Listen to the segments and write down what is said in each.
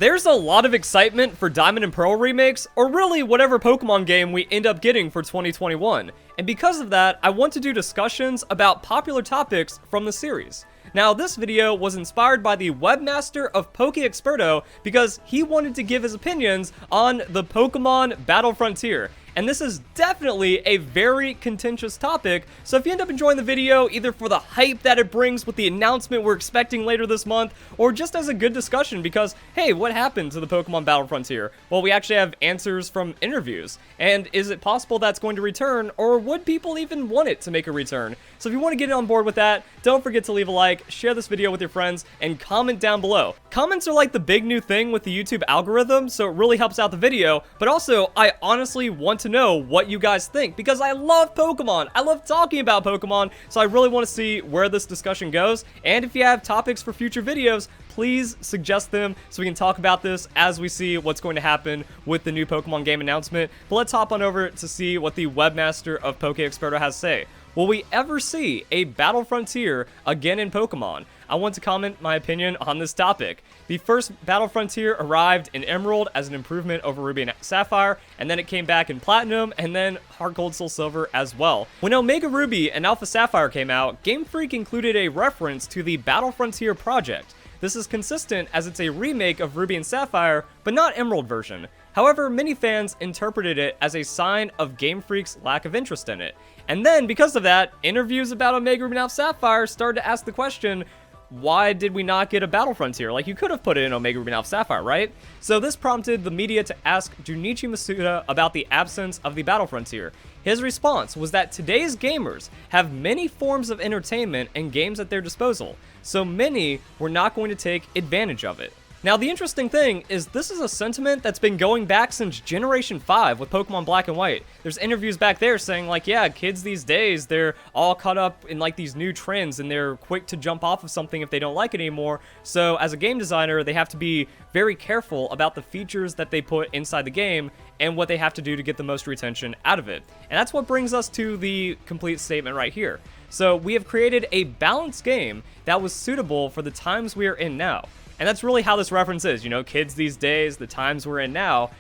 There's a lot of excitement for Diamond and Pearl Remakes, or really whatever Pokemon game we end up getting for 2021, and because of that, I want to do discussions about popular topics from the series. Now, this video was inspired by the webmaster of PokeExperto because he wanted to give his opinions on the Pokemon Battle Frontier. And this is definitely a very contentious topic, so if you end up enjoying the video, either for the hype that it brings with the announcement we're expecting later this month, or just as a good discussion because, hey, what happened to the Pokemon Battle Frontier? Well, we actually have answers from interviews, and is it possible that's going to return, or would people even want it to make a return? So if you want to get on board with that, don't forget to leave a like, share this video with your friends, and comment down below. Comments are like the big new thing with the YouTube algorithm, so it really helps out the video, but also, I honestly want to know what you guys think because I love Pokemon. I love talking about Pokemon, so I really want to see where this discussion goes. And if you have topics for future videos, please suggest them so we can talk about this as we see what's going to happen with the new Pokemon game announcement. But let's hop on over to see what the webmaster of PokeExperto has to say. Will we ever see a Battle Frontier again in Pokemon? I want to comment my opinion on this topic. The first Battle Frontier arrived in Emerald as an improvement over Ruby and Sapphire, and then it came back in Platinum, and then Heart Gold, Soul Silver as well. When Omega Ruby and Alpha Sapphire came out, Game Freak included a reference to the Battle Frontier project. This is consistent as it's a remake of Ruby and Sapphire, but not Emerald version. However, many fans interpreted it as a sign of Game Freak's lack of interest in it. And then, because of that, interviews about Omega Ruby and Alpha Sapphire started to ask the question, why did we not get a Battle Frontier? Like, you could have put it in Omega Ruby and Alpha Sapphire, right? So this prompted the media to ask Junichi Masuda about the absence of the Battle Frontier. His response was that today's gamers have many forms of entertainment and games at their disposal, so many were not going to take advantage of it. Now, the interesting thing is this is a sentiment that's been going back since Generation 5 with Pokemon Black and White. There's interviews back there saying like, yeah, kids these days, they're all caught up in like these new trends and they're quick to jump off of something if they don't like it anymore. So as a game designer, they have to be very careful about the features that they put inside the game and what they have to do to get the most retention out of it. And that's what brings us to the complete statement right here. So we have created a balanced game that was suitable for the times we are in now. And that's really how this reference is, you know, kids these days, the times we're in now,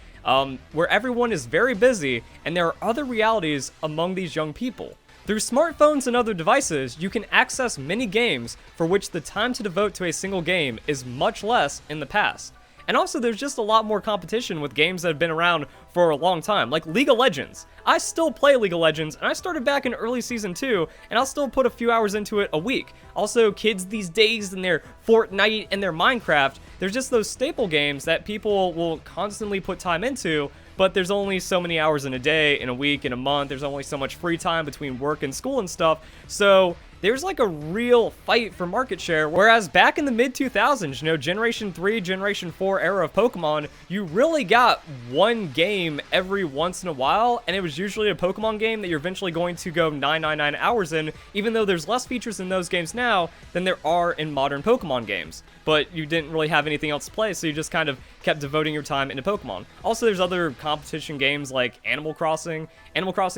where everyone is very busy and there are other realities among these young people. Through smartphones and other devices, you can access many games for which the time to devote to a single game is much less in the past. And also, there's just a lot more competition with games that have been around for a long time, like League of Legends. I still play League of Legends, and I started back in early Season 2, and I'll still put a few hours into it a week. Also, kids these days and their Fortnite and their Minecraft, there's just those staple games that people will constantly put time into, but there's only so many hours in a day, in a week, in a month. There's only so much free time between work and school and stuff, so there's like a real fight for market share, whereas back in the mid-2000s, you know, Generation 3, Generation 4 era of Pokemon, you really got one game every once in a while, and it was usually a Pokemon game that you're eventually going to go 999 hours in, even though there's less features in those games now than there are in modern Pokemon games. But you didn't really have anything else to play, so you just kind of kept devoting your time into Pokemon. Also, there's other competition games like Animal Crossing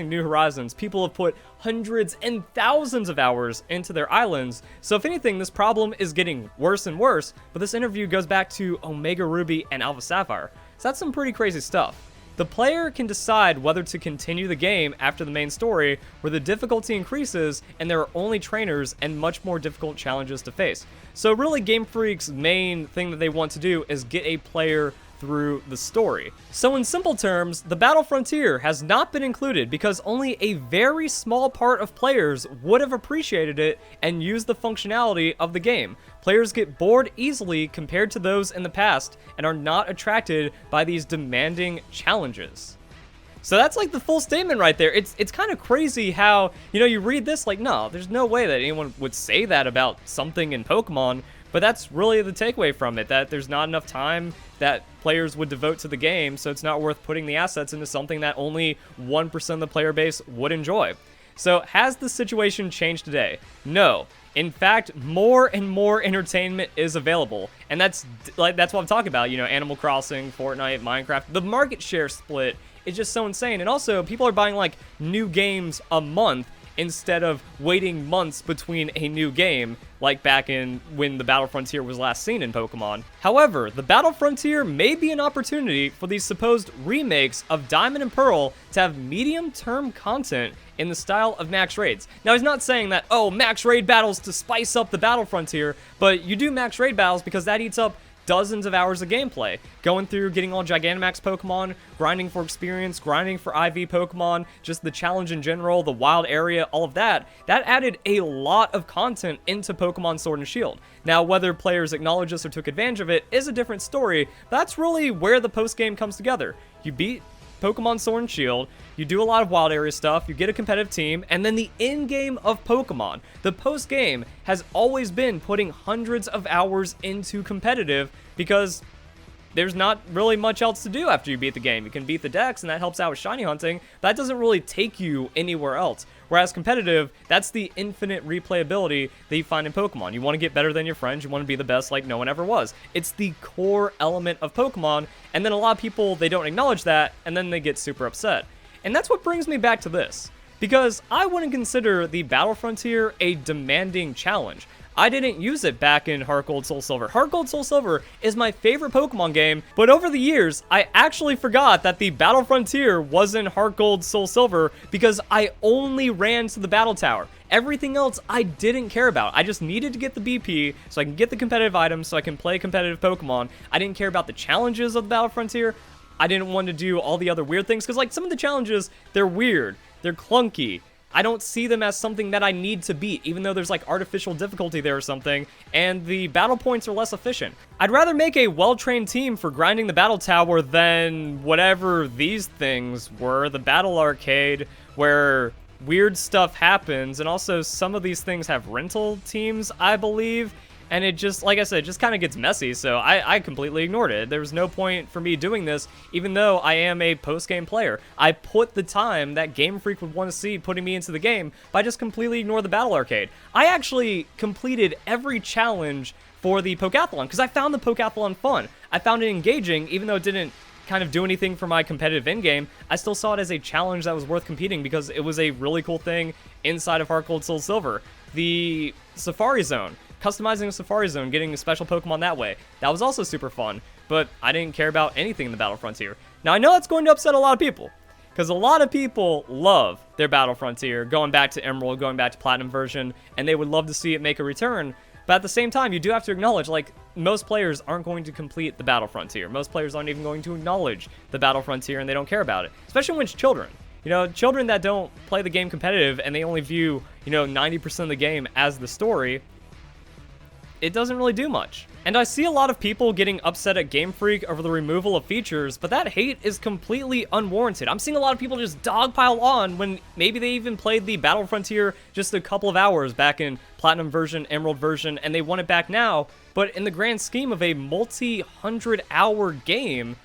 New Horizons. People have put hundreds and thousands of hours into their islands, so if anything, this problem is getting worse and worse, but this interview goes back to Omega Ruby and Alpha Sapphire, so that's some pretty crazy stuff. The player can decide whether to continue the game after the main story, where the difficulty increases and there are only trainers and much more difficult challenges to face. So really, Game Freak's main thing that they want to do is get a player through the story. So in simple terms, the Battle Frontier has not been included because only a very small part of players would have appreciated it and used the functionality of the game. Players get bored easily compared to those in the past and are not attracted by these demanding challenges. So that's like the full statement right there. It's kind of crazy how, you know, you read this like, no, there's no way that anyone would say that about something in Pokemon. But that's really the takeaway from it, that there's not enough time that players would devote to the game, so it's not worth putting the assets into something that only 1% of the player base would enjoy. So has the situation changed today? No. In fact, more and more entertainment is available, and that's what I'm talking about, you know, Animal Crossing, Fortnite, Minecraft. The market share split is just so insane, and also people are buying like new games a month, instead of waiting months between a new game, like back in when the Battle Frontier was last seen in Pokemon. However, the Battle Frontier may be an opportunity for these supposed remakes of Diamond and Pearl to have medium-term content in the style of max raids. Now, he's not saying that, oh, max raid battles to spice up the Battle Frontier, but you do max raid battles because that eats up dozens of hours of gameplay. Going through, getting all Gigantamax Pokemon, grinding for experience, grinding for IV Pokemon, just the challenge in general, the wild area, all of that. That added a lot of content into Pokemon Sword and Shield. Now, whether players acknowledge this or took advantage of it is a different story. That's really where the post-game comes together. You beat Pokemon Sword and Shield, you do a lot of wild area stuff, you get a competitive team, and then the in-game of Pokemon. The post-game has always been putting hundreds of hours into competitive because there's not really much else to do after you beat the game. You can beat the Dex, and that helps out with shiny hunting. That doesn't really take you anywhere else. Whereas competitive, that's the infinite replayability that you find in Pokemon. You want to get better than your friends. You want to be the best like no one ever was. It's the core element of Pokemon, and then a lot of people, they don't acknowledge that, and then they get super upset. And that's what brings me back to this, because I wouldn't consider the Battle Frontier a demanding challenge. I didn't use it back in Heart Gold Soul Silver. Heart Gold Soul Silver is my favorite Pokemon game, but over the years, I actually forgot that the Battle Frontier was in Heart Gold Soul Silver because I only ran to the Battle Tower. Everything else I didn't care about. I just needed to get the BP so I can get the competitive items so I can play competitive Pokemon. I didn't care about the challenges of the Battle Frontier. I didn't want to do all the other weird things because, like, some of the challenges, they're weird. They're clunky. I don't see them as something that I need to beat, even though there's like artificial difficulty there or something, and the battle points are less efficient. I'd rather make a well-trained team for grinding the battle tower than whatever these things were, the battle arcade, where weird stuff happens, and also some of these things have rental teams, I believe, and it just, like I said, it just kind of gets messy, so I completely ignored it. There was no point for me doing this, even though I am a post-game player. I put the time that Game Freak would want to see putting me into the game by just completely ignore the battle arcade. I actually completed every challenge for the Pokathlon, because I found the Pokathlon fun. I found it engaging, even though it didn't kind of do anything for my competitive endgame. I still saw it as a challenge that was worth competing because it was a really cool thing inside of Heart Gold Soul Silver. The Safari Zone. Customizing a Safari Zone, getting a special Pokemon that way. That was also super fun, but I didn't care about anything in the Battle Frontier. Now, I know that's going to upset a lot of people, because a lot of people love their Battle Frontier, going back to Emerald, going back to Platinum version, and they would love to see it make a return. But at the same time, you do have to acknowledge, like, most players aren't going to complete the Battle Frontier. Most players aren't even going to acknowledge the Battle Frontier, and they don't care about it, especially when it's children. You know, children that don't play the game competitive, and they only view, 90% of the game as the story, it doesn't really do much. And I see a lot of people getting upset at Game Freak over the removal of features, but that hate is completely unwarranted. I'm seeing a lot of people just dogpile on when maybe they even played the Battle Frontier just a couple of hours back in Platinum version, Emerald version, and they want it back now. But in the grand scheme of a multi-100-hour game,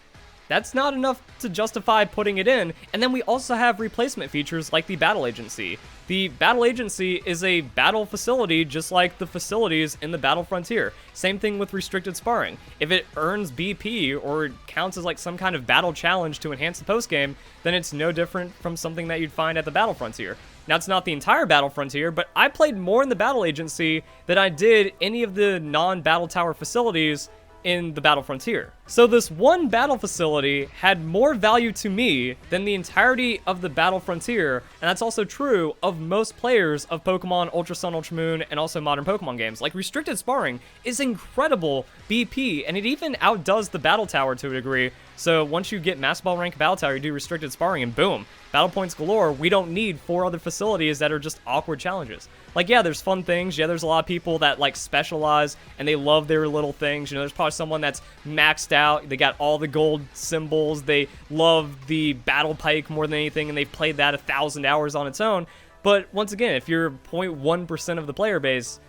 that's not enough to justify putting it in. And then we also have replacement features like the Battle Agency. The Battle Agency is a battle facility just like the facilities in the Battle Frontier. Same thing with restricted sparring. If it earns BP or counts as like some kind of battle challenge to enhance the postgame, then it's no different from something that you'd find at the Battle Frontier. Now, it's not the entire Battle Frontier, but I played more in the Battle Agency than I did any of the non-Battle Tower facilities in the Battle Frontier. So this one battle facility had more value to me than the entirety of the Battle Frontier, and that's also true of most players of Pokemon Ultra Sun, Ultra Moon, and also modern Pokemon games. Like, restricted sparring is incredible BP, and it even outdoes the Battle Tower to a degree. So once you get Master Ball rank Battle Tower, you do restricted sparring, and boom, battle points galore. We don't need 4 other facilities that are just awkward challenges. Like, yeah, there's fun things. Yeah, there's a lot of people that, like, specialize, and they love their little things. There's probably someone that's maxed out. They got all the gold symbols. They love the Battle Pike more than anything, and they've played that 1,000 hours on its own. But once again, if you're 0.1% of the player base,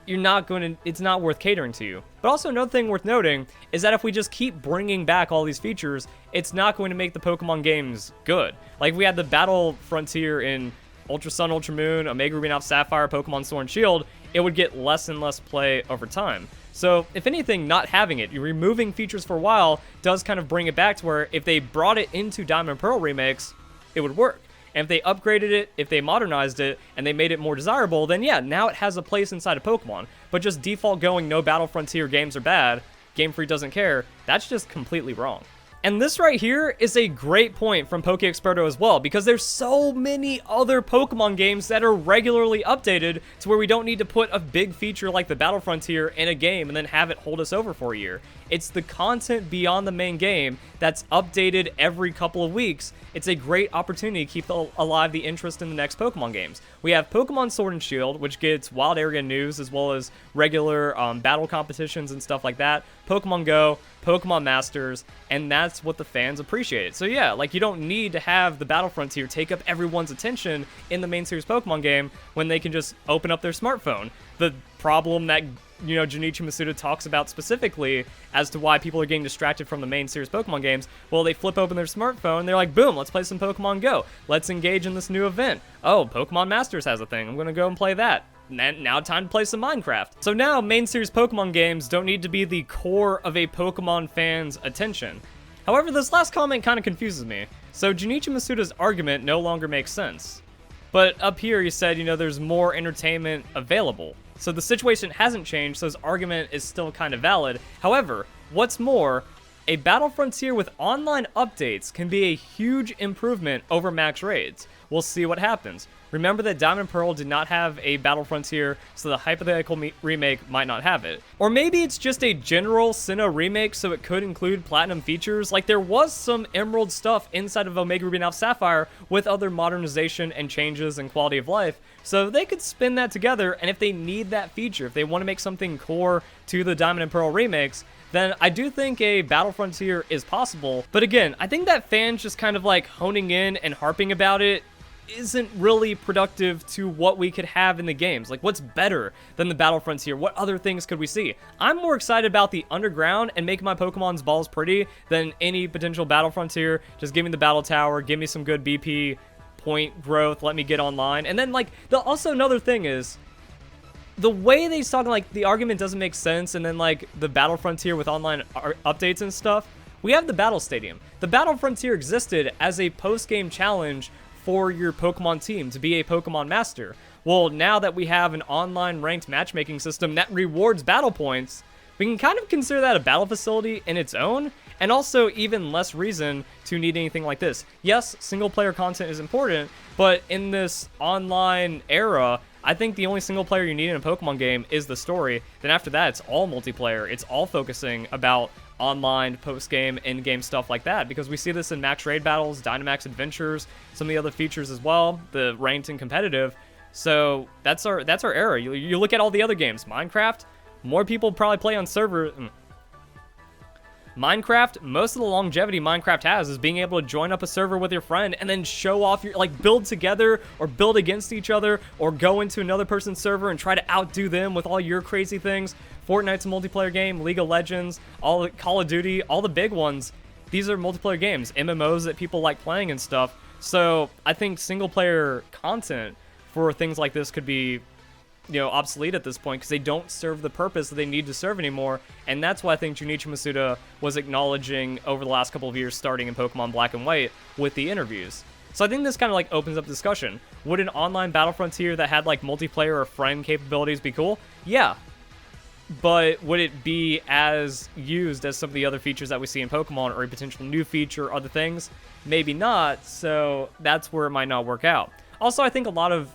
it's not worth catering to you. But also another thing worth noting is that if we just keep bringing back all these features, it's not going to make the Pokemon games good. Like, we had the Battle Frontier in Ultra Sun, Ultra Moon, Omega Ruby, Alpha Sapphire, Pokemon Sword and Shield, it would get less and less play over time. So, if anything, not having it, removing features for a while does kind of bring it back to where if they brought it into Diamond and Pearl remakes, it would work. And if they upgraded it, if they modernized it, and they made it more desirable, then yeah, now it has a place inside of Pokemon. But just default going no Battle Frontier games are bad, Game Freak doesn't care, that's just completely wrong. And this right here is a great point from PokeExperto as well, because there's so many other Pokemon games that are regularly updated to where we don't need to put a big feature like the Battle Frontier in a game and then have it hold us over for a year. It's the content beyond the main game that's updated every couple of weeks. It's a great opportunity to keep alive the interest in the next Pokemon games. We have Pokemon Sword and Shield, which gets wild area news as well as regular battle competitions and stuff like that. Pokemon Go, Pokemon Masters, and that's what the fans appreciate. So yeah, like you don't need to have the Battle Frontier take up everyone's attention in the main series Pokemon game when they can just open up their smartphone. The problem that Junichi Masuda talks about specifically as to why people are getting distracted from the main series Pokemon games, well, they flip open their smartphone and they're like, boom, let's play some Pokemon Go. Let's engage in this new event. Oh, Pokemon Masters has a thing. I'm going to go and play that. Now time to play some Minecraft. So now main series Pokemon games don't need to be the core of a Pokemon fan's attention. However, this last comment kind of confuses me. So Junichi Masuda's argument no longer makes sense. But up here he said, there's more entertainment available. So the situation hasn't changed, so his argument is still kind of valid. However, what's more, a Battle Frontier with online updates can be a huge improvement over max raids. We'll see what happens. Remember that Diamond and Pearl did not have a Battle Frontier, so the hypothetical remake might not have it. Or maybe it's just a general Sinnoh remake, so it could include Platinum features. Like there was some Emerald stuff inside of Omega Ruby and Alpha Sapphire with other modernization and changes and quality of life. So they could spin that together, and if they need that feature, if they want to make something core to the Diamond and Pearl remakes, then I do think a Battle Frontier is possible. But again, I think that fans just kind of like honing in and harping about it isn't really productive to what we could have in the games. Like, what's better than the Battle Frontier? What other things could we see? I'm more excited about the underground and making my Pokemon's balls pretty than any potential Battle Frontier. Just give me the Battle Tower, give me some good BP point growth, let me get online. And then, like, also another thing is, the way they talk, like, the argument doesn't make sense, and then, like, the Battle Frontier with online updates and stuff, we have the Battle Stadium. The Battle Frontier existed as a post-game challenge for your Pokemon team to be a Pokemon Master. Well, now that we have an online ranked matchmaking system that rewards battle points, we can kind of consider that a battle facility in its own, and also even less reason to need anything like this. Yes, single player content is important, but in this online era, I think the only single player you need in a Pokemon game is the story. Then after that, it's all multiplayer. It's all focusing about online, post-game, in-game stuff like that, because we see this in max raid battles, Dynamax adventures, some of the other features as well, the ranked and competitive. So that's our era. You look at all the other games. Minecraft, more people probably play on server. Minecraft, most of the longevity Minecraft has is being able to join up a server with your friend and then show off your, like, build together or build against each other or go into another person's server and try to outdo them with all your crazy things. Fortnite's a multiplayer game, League of Legends, all Call of Duty, all the big ones. These are multiplayer games, MMOs that people like playing and stuff. So I think single player content for things like this could be, obsolete at this point because they don't serve the purpose that they need to serve anymore. And that's why I think Junichi Masuda was acknowledging over the last couple of years, starting in Pokemon Black and White with the interviews. So I think this kind of like opens up discussion. Would an online Battle Frontier that had like multiplayer or friend capabilities be cool? Yeah. But would it be as used as some of the other features that we see in Pokemon, or a potential new feature or other things? Maybe not, so that's where it might not work out. Also, I think a lot of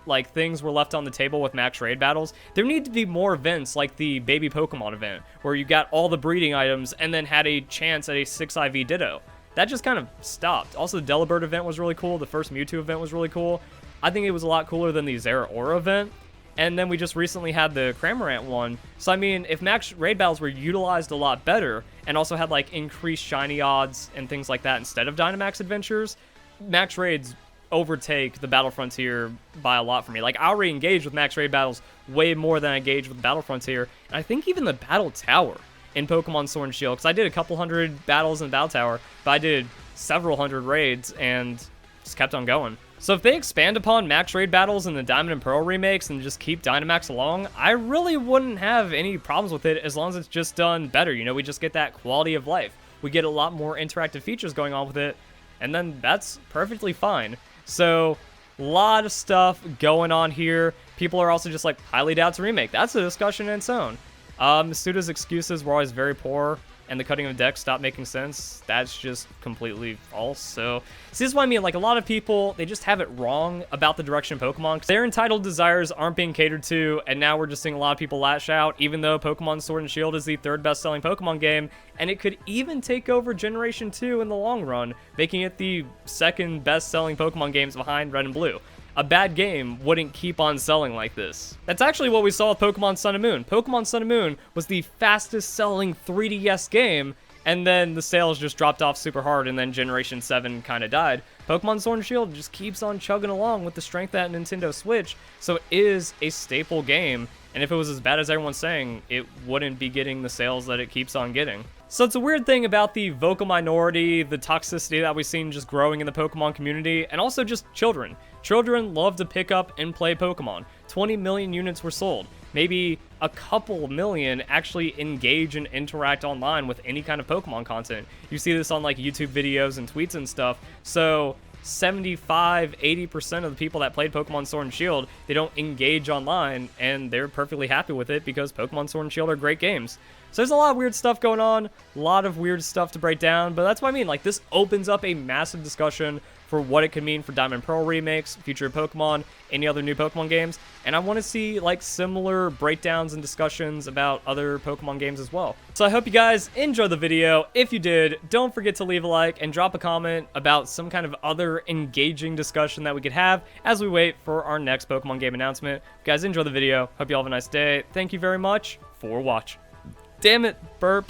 like things were left on the table with max raid battles. There need to be more events like the baby Pokemon event, where you got all the breeding items and then had a chance at a 6IV Ditto. That just kind of stopped. Also, the Delibird event was really cool. The first Mewtwo event was really cool. I think it was a lot cooler than the Zeraora event. And then we just recently had the Cramorant one. So, I mean, if max raid battles were utilized a lot better and also had, like, increased shiny odds and things like that instead of Dynamax adventures, max raids overtake the Battle Frontier by a lot for me. Like, I already engaged with max raid battles way more than I engaged with Battle Frontier. And I think even the Battle Tower in Pokemon Sword and Shield, because I did a couple hundred battles in Battle Tower, but I did several hundred raids and just kept on going. So if they expand upon max raid battles in the Diamond and Pearl remakes and just keep Dynamax along, I really wouldn't have any problems with it as long as it's just done better. We just get that quality of life. We get a lot more interactive features going on with it, and then that's perfectly fine. So, a lot of stuff going on here. People are also just like, highly doubt to remake. That's a discussion in its own. Masuda's excuses were always very poor, and the cutting of decks stopped making sense. That's just completely false. So, see, this is what I mean. Like, a lot of people, they just have it wrong about the direction of Pokemon. Their entitled desires aren't being catered to, and now we're just seeing a lot of people lash out, even though Pokemon Sword and Shield is the 3rd best-selling Pokemon game, and it could even take over Generation 2 in the long run, making it the 2nd best-selling Pokemon games behind Red and Blue. A bad game wouldn't keep on selling like this. That's actually what we saw with Pokemon Sun and Moon. Pokemon Sun and Moon was the fastest selling 3DS game, and then the sales just dropped off super hard, and then Generation 7 kind of died. Pokemon Sword and Shield just keeps on chugging along with the strength of that Nintendo Switch, so it is a staple game, and if it was as bad as everyone's saying, it wouldn't be getting the sales that it keeps on getting. So it's a weird thing about the vocal minority, the toxicity that we've seen just growing in the Pokemon community, and also just children. Children love to pick up and play Pokemon. 20 million units were sold. Maybe a couple million actually engage and interact online with any kind of Pokemon content. You see this on like YouTube videos and tweets and stuff. So 75-80% of the people that played Pokemon Sword and Shield, they don't engage online, and they're perfectly happy with it because Pokemon Sword and Shield are great games. So there's a lot of weird stuff going on, a lot of weird stuff to break down, but that's what I mean. Like, this opens up a massive discussion for what it could mean for Diamond and Pearl remakes, future Pokemon, any other new Pokemon games, and I want to see like similar breakdowns and discussions about other Pokemon games as well. So I hope you guys enjoyed the video. If you did, don't forget to leave a like and drop a comment about some kind of other engaging discussion that we could have as we wait for our next Pokemon game announcement. If you guys enjoy the video, hope you all have a nice day. Thank you very much for watching. Damn it, burp.